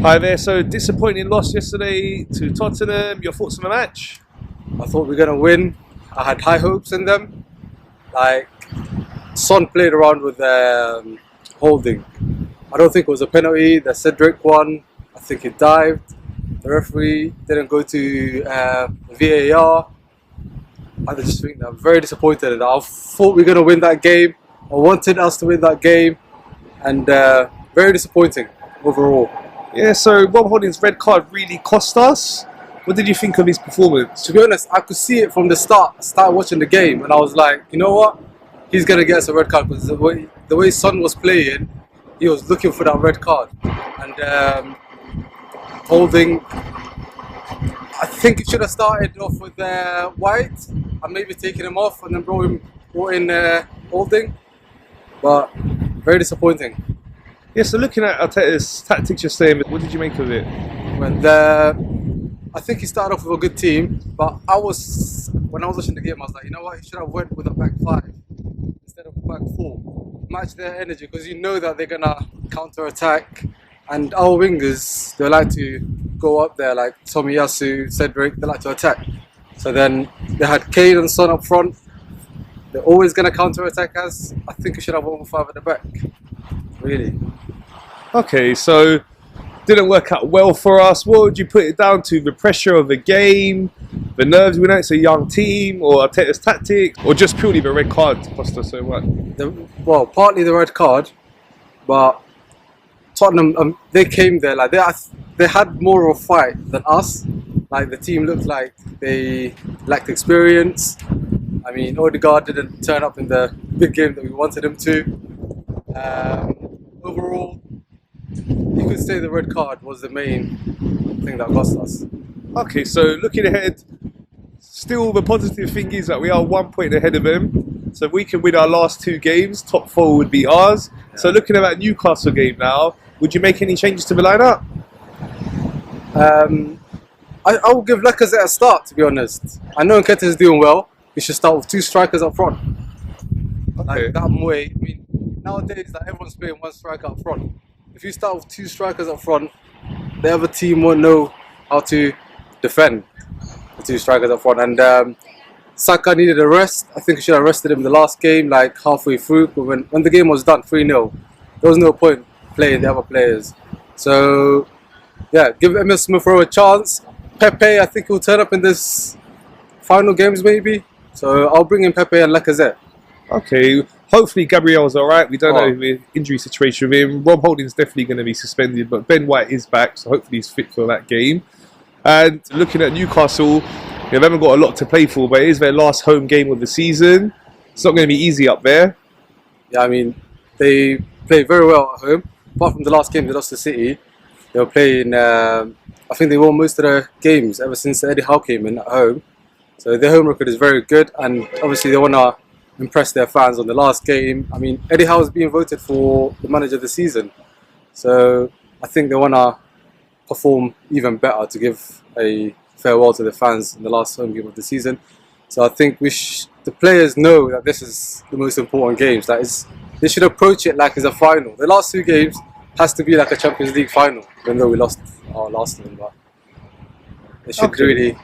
Hi there, so disappointing loss yesterday to Tottenham. Your thoughts on the match? I thought we were going to win. I had high hopes in them. Like, Son played around with holding. I don't think it was a penalty. The Cedric one, I think he dived. The referee didn't go to VAR. I just think that I'm very disappointed in that. I thought we were going to win that game. I wanted us to win that game. And very disappointing overall. Yeah, so Rob Holding's red card really cost us. What did you think of his performance? To be honest, I could see it from the start. I started watching the game and I was like, you know what? He's going to get us a red card because the way Son was playing, he was looking for that red card. And Holding, I think he should have started off with White and maybe taken him off and then brought in Holding. But very disappointing. Yeah, so looking at Arteta's tactics yesterday, what did you make of it? I think he started off with a good team, but when I was watching the game, I was like, you know what, he should have went with a back five instead of back four. Match their energy because you know that they're gonna counter attack, and our wingers they like to go up there like Tomiyasu, Cedric, they like to attack. So then they had Kane and Son up front. They're always gonna counter attack us. I think we should have 1-5 at the back. Really. Okay, so didn't work out well for us. What would you put it down to? The pressure of the game, the nerves? We know it's a young team, or Arteta's tactics, or just purely the red card cost us so much? Well, partly the red card, but Tottenham they came there like they had more of a fight than us. Like the team looked like they lacked experience. I mean, Odegaard didn't turn up in the big game that we wanted him to. Overall, you could say the red card was the main thing that cost us. Okay, so looking ahead, still the positive thing is that we are 1 point ahead of them. So if we can win our last two games, top four would be ours. Yeah. So looking at that Newcastle game now, would you make any changes to the lineup? I will give Lacazette a start, to be honest. I know Nketiah is doing well. We should start with two strikers up front. Okay. Like that way. I mean, nowadays, like everyone's playing one striker up front. If you start with two strikers up front, the other team won't know how to defend the two strikers up front. And Saka needed a rest. I think we should have rested him the last game, like halfway through. But when the game was done, 3-0, there was no point playing the other players. So, yeah, give Emil Smith-Rowe a chance. Pepe, I think he'll turn up in this final games maybe. So I'll bring in Pepe and Lacazette. Okay, hopefully Gabriel's alright. We don't know the injury situation with him. Rob Holding's definitely going to be suspended, but Ben White is back, so hopefully he's fit for that game. And looking at Newcastle, they haven't got a lot to play for, but it is their last home game of the season. It's not going to be easy up there. Yeah, I mean, they play very well at home. Apart from the last game they lost to City, they were playing, I think they won most of their games ever since Eddie Howe came in at home. So their home record is very good, and obviously they want to impress their fans on the last game. I mean, Eddie Howe is being voted for the manager of the season. So I think they want to perform even better to give a farewell to the fans in the last home game of the season. So I think the players know that this is the most important games. That is, they should approach it like it's a final. The last two games has to be like a Champions League final, even though we lost our last one. But they should really...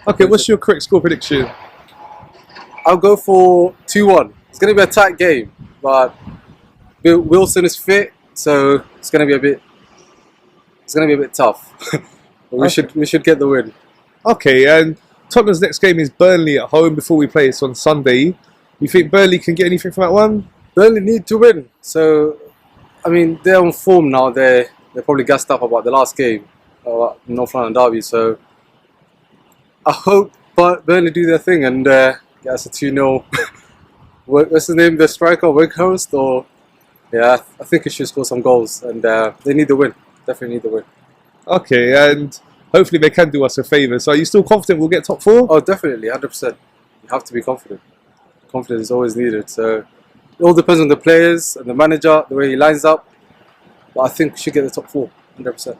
Okay, what's your correct score prediction? I'll go for 2-1. It's going to be a tight game, but Wilson is fit, so it's going to be a bit tough. But we should get the win. Okay, and Tottenham's next game is Burnley at home before we play this on Sunday. You think Burnley can get anything from that one? Burnley need to win. So, I mean, they're on form now. They're probably gassed up about the last game, North London derby. So, I hope Burnley do their thing and get us a 2-0. What's his name? The striker, Weghorst? Or yeah, I think he should score some goals, and they need the win. Definitely need the win. Okay, and hopefully they can do us a favour. So, are you still confident we'll get top four? Oh, definitely, 100%. You have to be confident. Confidence is always needed. So, it all depends on the players and the manager, the way he lines up. But I think we should get the top four, 100%.